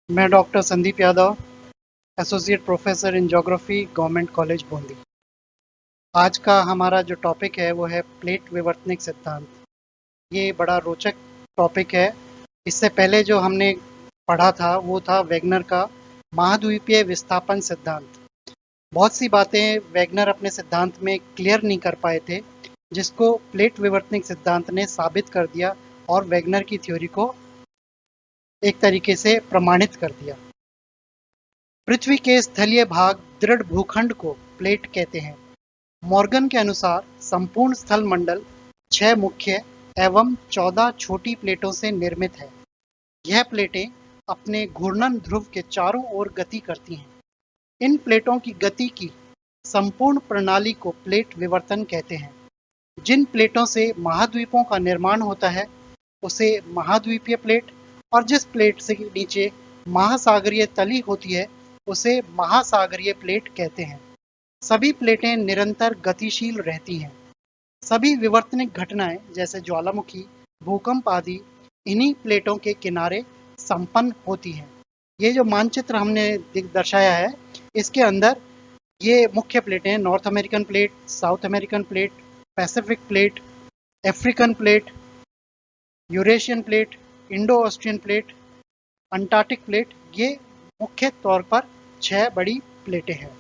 मैं doctor Sandeep Yadav, associate professor in geography, government college Bundi. आज का हमारा जो टॉपिक है वो है प्लेट विवर्तनिक सिद्धांत। ये बड़ा रोचक टॉपिक है। इससे पहले जो हमने पढ़ा था वो था वेगनर का महाद्वीपीय विस्थापन सिद्धांत। बहुत सी बातें वेगनर अपने सिद्धांत में क्लियर नहीं कर पाए थे, जिसको प्लेट विवर्तनिक सिद्धांत ने साबित कर दिया और वेगनर की थ्योरी को एक तरीके से प्रमाणित कर दिया। पृथ्वी के स्थलीय भाग दृढ़ भूखंड को प्लेट कहते हैं। मॉर्गन के अनुसार संपूर्ण स्थल मंडल 6 मुख्य एवं 14 छोटी प्लेटों से निर्मित है। यह प्लेटें अपने घूर्णन ध्रुव के चारों ओर गति करती हैं। इन प्लेटों की गति की संपूर्ण प्रणाली को प्लेट विवर्तन कहते हैं। जिन प्लेटों से महाद्वीपों का निर्माण होता है उसे महाद्वीपीय प्लेट, और जिस प्लेट से नीचे महासागरीय तली होती है उसे महासागरीय प्लेट कहते हैं। सभी प्लेटें निरंतर गतिशील रहती हैं। सभी विवर्तनिक घटनाएं जैसे ज्वालामुखी, भूकंप आदि इन्हीं प्लेटों के किनारे संपन्न होती हैं। ये जो मानचित्र हमने दर्शाया है, इसके अंदर ये मुख्य प्लेटें हैं: north American plate, south American plate, Pacific plate, African plate, Eurasian plate, Indo Austrian plate, Antarctic plate. ये मुख्य तौर पर 6 बड़ी प्लेटें हैं।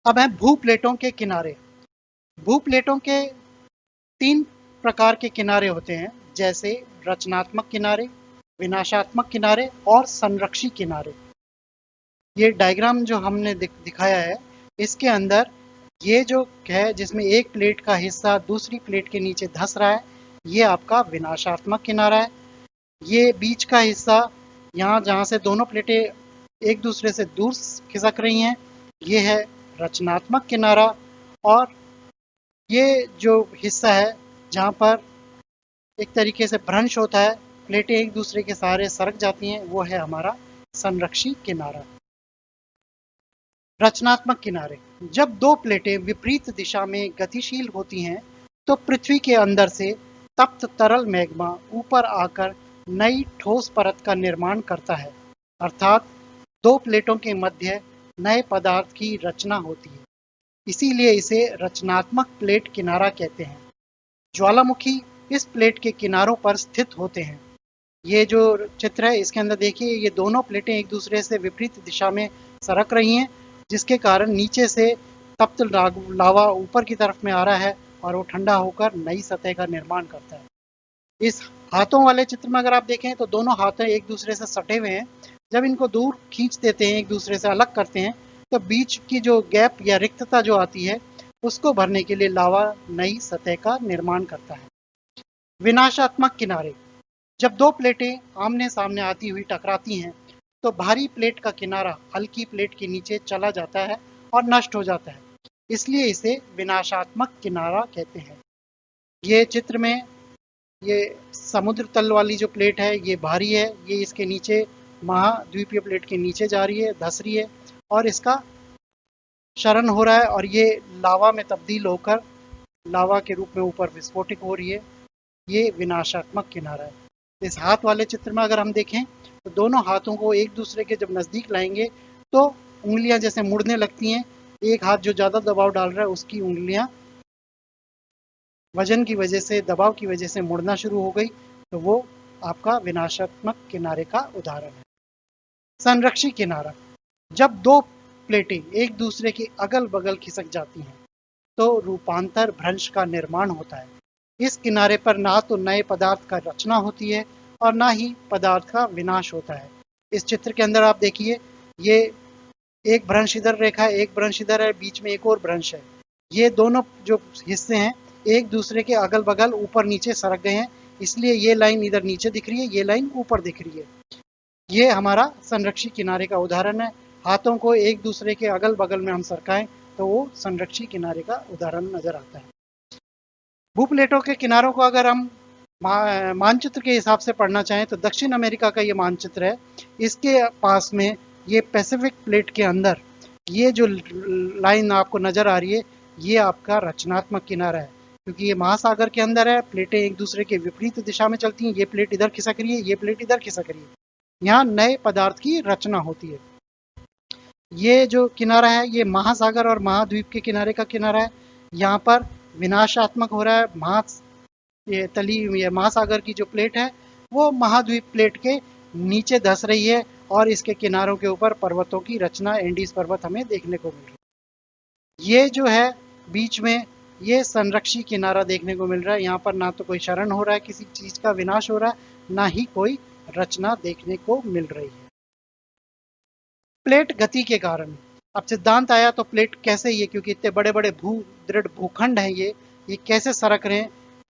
अब है भू प्लेटों के किनारे। भू प्लेटों के 3 प्रकार के किनारे होते हैं, जैसे रचनात्मक किनारे, विनाशात्मक किनारे और संरक्षी किनारे। ये डायग्राम जो हमने दिखाया है, इसके अंदर ये जो है जिसमें एक प्लेट का हिस्सा दूसरी प्लेट के नीचे धंस रहा है, ये आपका विनाशात्मक किनारा है। ये बीच का हिस्सा यहाँ जहाँ से दोनों प्लेटें एक दूसरे से दूर खिसक रही हैं, ये है रचनात्मक किनारा। और ये जो हिस्सा है जहाँ पर एक तरीके से भ्रंश होता है, प्लेटें एक दूसरे के सहारे सरक जाती हैं, वो है हमारा संरक्षी किनारा। रचनात्मक किनारे। जब दो प्लेटें विपरीत दिशा में गतिशील होती हैं तो पृथ्वी के अंदर से तप्त तरल मैग्मा ऊपर आकर नई ठोस परत का निर्माण करता है, अर्थात दो प्लेटों के मध्य नए पदार्थ की रचना होती है। इसीलिए इसे रचनात्मक प्लेट किनारा कहते हैं। ज्वालामुखी इस प्लेट के किनारों पर स्थित होते हैं। ये जो चित्र है इसके अंदर देखिए, ये दोनों प्लेटें एक दूसरे से विपरीत दिशा में सरक रही हैं, जिसके कारण नीचे से तप्त लावा ऊपर की तरफ में आ रहा है और वो ठंडा होकर नई सतह का निर्माण करता है। इस हाथों वाले चित्र में अगर आप देखें तो दोनों हाथ एक दूसरे से सटे हुए हैं। जब इनको दूर खींच देते हैं, एक दूसरे से अलग करते हैं, तो बीच की जो गैप या रिक्तता जो आती है उसको भरने के लिए लावा नई सतह का निर्माण करता है। विनाशात्मक किनारे। जब दो प्लेटें आमने सामने आती हुई टकराती हैं तो भारी प्लेट का किनारा हल्की प्लेट के नीचे चला जाता है और नष्ट हो जाता है, इसलिए इसे विनाशात्मक किनारा कहते हैं। ये चित्र में ये समुद्र तल वाली जो प्लेट है ये भारी है, ये इसके नीचे महाद्वीपीय प्लेट के नीचे जा रही है, धस रही है और इसका क्षरण हो रहा है और ये लावा में तब्दील होकर लावा के रूप में ऊपर विस्फोटित हो रही है। ये विनाशात्मक किनारा है। इस हाथ वाले चित्र में अगर हम देखें तो दोनों हाथों को एक दूसरे के जब नज़दीक लाएंगे तो उंगलियां जैसे मुड़ने लगती हैं। एक हाथ जो ज़्यादा दबाव डाल रहा है उसकी उंगलियां वजन की वजह से, दबाव की वजह से मुड़ना शुरू हो गई, तो वो आपका विनाशात्मक किनारे का उदाहरण है। संरक्षी किनारा। जब दो प्लेटें एक दूसरे के अगल बगल खिसक जाती हैं तो रूपांतर भ्रंश का निर्माण होता है। इस किनारे पर ना तो नए पदार्थ का रचना होती है और ना ही पदार्थ का विनाश होता है। इस चित्र के अंदर आप देखिए, ये एक भ्रंश इधर रेखा है, एक भ्रंश इधर है, बीच में एक और भ्रंश है। ये दोनों जो हिस्से हैं एक दूसरे के अगल बगल ऊपर नीचे सरक गए हैं, इसलिए ये लाइन इधर नीचे दिख रही है, ये लाइन ऊपर दिख रही है। ये हमारा संरक्षी किनारे का उदाहरण है। हाथों को एक दूसरे के अगल बगल में हम सरकाएं तो वो संरक्षी किनारे का उदाहरण नजर आता है। भूप्लेटों के किनारों को अगर हम मानचित्र के हिसाब से पढ़ना चाहें तो दक्षिण अमेरिका का ये मानचित्र है। इसके पास में ये पैसिफिक प्लेट के अंदर ये जो लाइन आपको नजर आ रही है, ये आपका रचनात्मक किनारा है, क्योंकि ये महासागर के अंदर है। प्लेटें एक दूसरे के विपरीत दिशा में चलती हैं, ये प्लेट इधर खिसक रही है, ये प्लेट इधर खिसक रही है। यहाँ नए पदार्थ की रचना होती है। ये जो किनारा है ये महासागर और महाद्वीप के किनारे का किनारा है। यहाँ पर विनाशात्मक हो रहा है। ये महासागर की जो प्लेट है वो महाद्वीप प्लेट के नीचे धस रही है और इसके किनारों के ऊपर पर्वतों की रचना, एंडीज पर्वत हमें देखने को मिल रही है। ये जो है बीच में ये संरक्षी किनारा देखने को मिल रहा है। यहाँ पर ना तो कोई क्षरण हो रहा है, किसी चीज का विनाश हो रहा है, ना ही कोई रचना देखने को मिल रही है। प्लेट गति के कारण अब सिद्धांत आया तो प्लेट कैसे, ये क्योंकि इतने बड़े बड़े दृढ़ भूखंड हैं, ये कैसे सरक रहे हैं,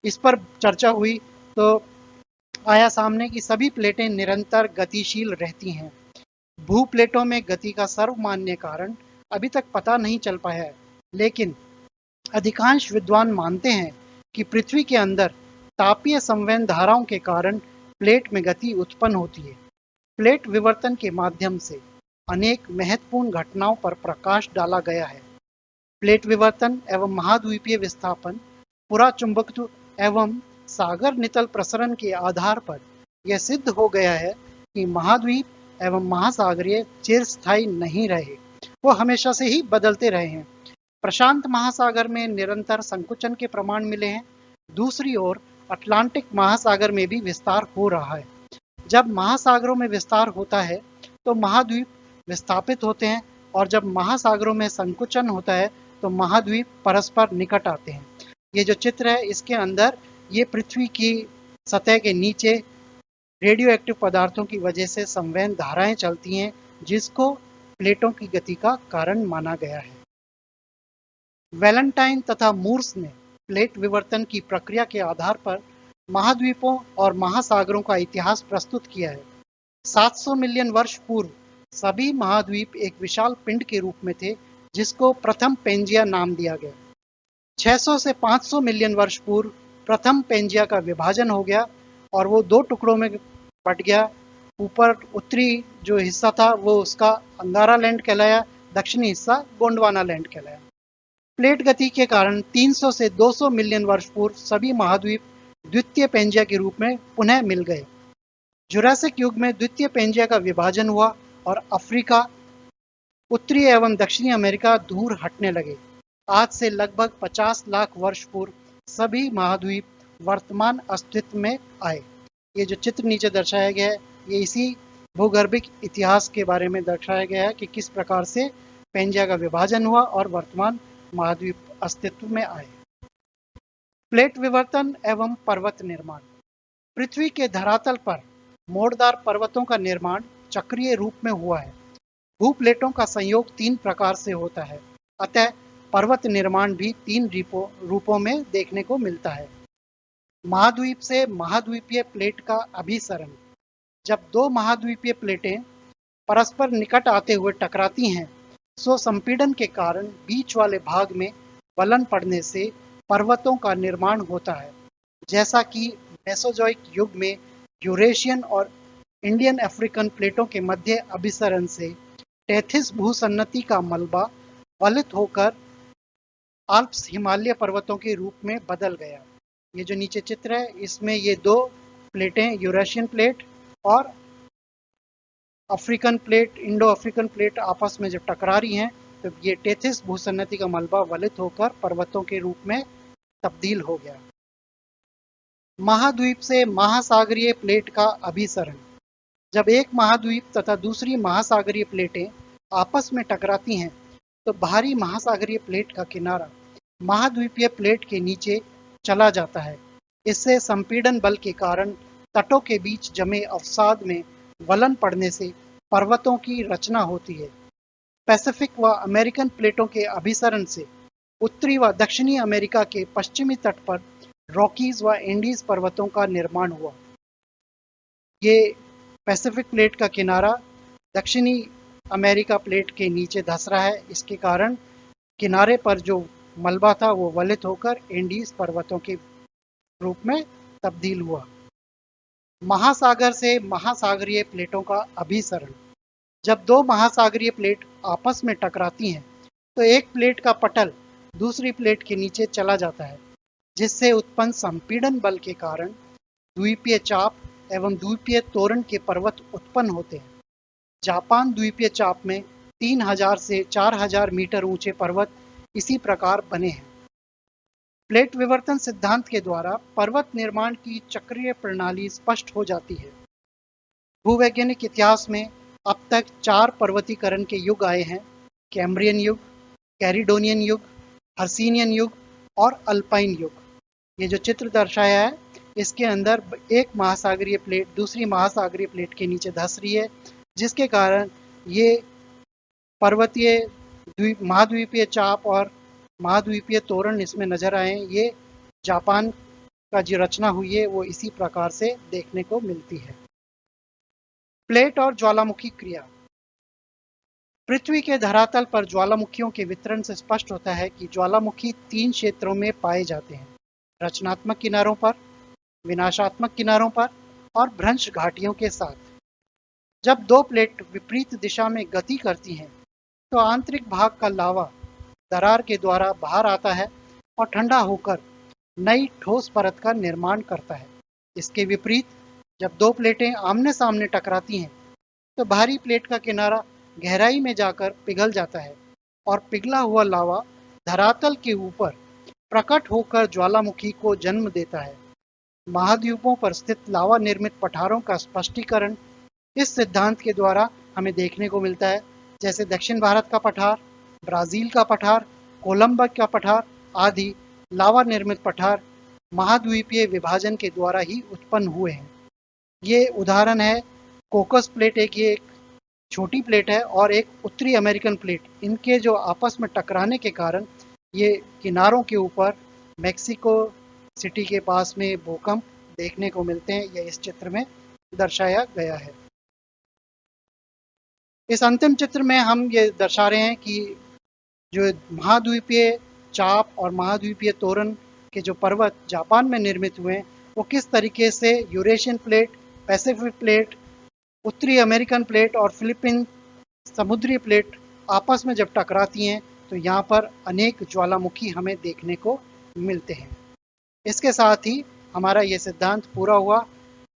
इस पर चर्चा हुई तो आया सामने कि सभी प्लेटें निरंतर गतिशील रहती हैं। भू प्लेटों में गति का सर्वमान्य कारण अभी तक पता नहीं चल पाया है, लेकिन अधिकांश विद्वान मानते हैं कि पृथ्वी के अंदर तापीय संवहन धाराओं के कारण प्लेट में गति उत्पन्न होती है। प्लेट विवर्तन के माध्यम से अनेक महत्वपूर्ण घटनाओं पर प्रकाश डाला गया है। प्लेट विवर्तन एवं महाद्वीपीय विस्थापन, पुराचुंबकत्व एवं सागर नितल प्रसरण के आधार पर यह सिद्ध हो गया है कि महाद्वीप एवं महासागरीय चिरस्थायी नहीं रहे, वो हमेशा से ही बदलते रहे हैं। प्रशांत महासागर में निरंतर संकुचन के प्रमाण मिले हैं। दूसरी ओर अटलांटिक महासागर में भी विस्तार हो रहा है। जब महासागरों में विस्तार होता है तो महाद्वीप विस्थापित होते हैं, और जब महासागरों में संकुचन होता है तो महाद्वीप परस्पर निकट आते हैं। ये जो चित्र है इसके अंदर ये पृथ्वी की सतह के नीचे रेडियो एक्टिव पदार्थों की वजह से संवहन धाराएं चलती हैं, जिसको प्लेटों की गति का कारण माना गया है। वैलेंटाइन तथा मूर्स ने प्लेट विवर्तन की प्रक्रिया के आधार पर महाद्वीपों और महासागरों का इतिहास प्रस्तुत किया है। 700 मिलियन वर्ष पूर्व सभी महाद्वीप एक विशाल पिंड के रूप में थे, जिसको प्रथम पेंजिया नाम दिया गया। 600 से 500 मिलियन वर्ष पूर्व प्रथम पेंजिया का विभाजन हो गया और वो दो टुकड़ों में बट गया। ऊपर उत्तरी जो हिस्सा था वो उसका अंगारा लैंड कहलाया, दक्षिणी हिस्सा गोंडवाना लैंड कहलाया। प्लेट गति के कारण 300 से 200 मिलियन वर्ष पूर्व सभी महाद्वीप द्वितीय पेंजिया के रूप में पुनः मिल गए। जुरासिक युग में द्वितीय पेंजिया का विभाजन हुआ और अफ्रीका, उत्तरी एवं दक्षिणी अमेरिका दूर हटने लगे। आज से लगभग 50 लाख वर्ष पूर्व सभी महाद्वीप वर्तमान अस्तित्व में आए। ये जो चित्र नीचे दर्शाया गया है ये इसी भूगर्भिक इतिहास के बारे में दर्शाया गया है कि किस प्रकार से पेंजिया का विभाजन हुआ और वर्तमान महाद्वीप अस्तित्व में आए। प्लेट विवर्तन एवं पर्वत निर्माण। पृथ्वी के धरातल पर मोड़दार पर्वतों का निर्माण चक्रीय रूप में हुआ है। भूप्लेटों का संयोग 3 प्रकार से होता है, अतः पर्वत निर्माण भी 3 रूपों में देखने को मिलता है। महाद्वीप से महाद्वीपीय प्लेट का अभिसरण। जब दो महाद्वीपीय प्लेटें परस्पर निकट आते हुए टकराती हैं, सो संपीड़न के कारण बीच वाले भाग में वलन पड़ने से पर्वतों का निर्माण होता है, जैसा कि मेसोजोइक युग में यूरेशियन और इंडियन अफ्रीकन प्लेटों के मध्य अभिसरण से टेथिस भूसन्नति का मलबा वलित होकर आल्प्स हिमालय पर्वतों के रूप में बदल गया। ये जो नीचे चित्र है इसमें ये दो प्लेटें, यूरेशियन प्लेट और African plate, Indo African plate आपस में जब टकरा रही हैं तो ये टेथिस भूसन्नति का मलबा वलित होकर पर्वतों के रूप में तब्दील हो गया। महाद्वीप से महासागरीय प्लेट का अभिसरण। जब एक महाद्वीप तथा दूसरी महासागरीय प्लेटें आपस में टकराती हैं तो बाहरी महासागरीय प्लेट का किनारा महाद्वीपीय प्लेट के नीचे चला जाता है। इससे संपीड़न बल के कारण तटों के बीच जमे अवसाद में वलन पड़ने से पर्वतों की रचना होती है। पैसिफिक व अमेरिकन प्लेटों के अभिसरण से उत्तरी व दक्षिणी अमेरिका के पश्चिमी तट पर रॉकीज व एंडीज पर्वतों का निर्माण हुआ। ये पैसिफिक प्लेट का किनारा दक्षिणी अमेरिका प्लेट के नीचे धस रहा है, इसके कारण किनारे पर जो मलबा था वो वलित होकर एंडीज पर्वतों के रूप में तब्दील हुआ। महासागर से महासागरीय प्लेटों का अभिसरण। जब दो महासागरीय प्लेट आपस में टकराती हैं तो एक प्लेट का पटल दूसरी प्लेट के नीचे चला जाता है, जिससे उत्पन्न संपीड़न बल के कारण द्वीपीय चाप एवं द्वीपीय तोरण के पर्वत उत्पन्न होते हैं। जापान द्वीपीय चाप में 3000 से 4000 मीटर ऊंचे पर्वत इसी प्रकार बने हैं। प्लेट विवर्तन सिद्धांत के द्वारा पर्वत निर्माण की चक्रीय प्रणाली स्पष्ट हो जाती है। भूवैज्ञानिक इतिहास में अब तक 4 पर्वतीकरण के युग आए हैं: कैम्ब्रियन युग, कैरिडोनियन युग, हर्सिनियन युग और अल्पाइन युग। ये जो चित्र दर्शाया है, इसके अंदर एक महासागरीय प्लेट दूसरी महासागरीय प्लेट के नीचे धंस रही है, जिसके कारण ये पर्वतीय महाद्वीपीय चाप और महाद्वीपीय तोरण इसमें नजर आए। ये जापान का जो रचना हुई है वो इसी प्रकार से देखने को मिलती है। प्लेट और ज्वालामुखी क्रिया। पृथ्वी के धरातल पर ज्वालामुखियों के वितरण से स्पष्ट होता है कि ज्वालामुखी 3 क्षेत्रों में पाए जाते हैं: रचनात्मक किनारों पर, विनाशात्मक किनारों पर और भ्रंश घाटियों के साथ। जब 2 प्लेट विपरीत दिशा में गति करती हैं तो आंतरिक भाग का लावा दरार के द्वारा बाहर आता है और ठंडा होकर नई ठोस परत का निर्माण करता है। इसके विपरीत जब 2 प्लेटें आमने सामने टकराती हैं तो बाहरी प्लेट का किनारा गहराई में जाकर पिघल जाता है और पिघला हुआ लावा धरातल के ऊपर प्रकट होकर ज्वालामुखी को जन्म देता है। महाद्वीपों पर स्थित लावा निर्मित पठारों का स्पष्टीकरण इस सिद्धांत के द्वारा हमें देखने को मिलता है, जैसे दक्षिण भारत का पठार, ब्राजील का पठार, कोलंबस का पठार आदि लावा निर्मित पठार महाद्वीपीय विभाजन के द्वारा ही उत्पन्न हुए हैं। ये उदाहरण है कोकस प्लेट, एक छोटी प्लेट है, और एक उत्तरी अमेरिकन प्लेट। इनके जो आपस में टकराने के कारण ये किनारों के ऊपर मेक्सिको सिटी के पास में भूकंप देखने को मिलते हैं। यह इस चित्र में दर्शाया गया है। इस अंतिम चित्र में हम ये दर्शा रहे हैं कि जो महाद्वीपीय चाप और महाद्वीपीय तोरण के जो पर्वत जापान में निर्मित हुए हैं वो किस तरीके से यूरेशियन प्लेट, पैसिफिक प्लेट, उत्तरी अमेरिकन प्लेट और फिलीपीन समुद्री प्लेट आपस में जब टकराती हैं तो यहाँ पर अनेक ज्वालामुखी हमें देखने को मिलते हैं। इसके साथ ही हमारा ये सिद्धांत पूरा हुआ।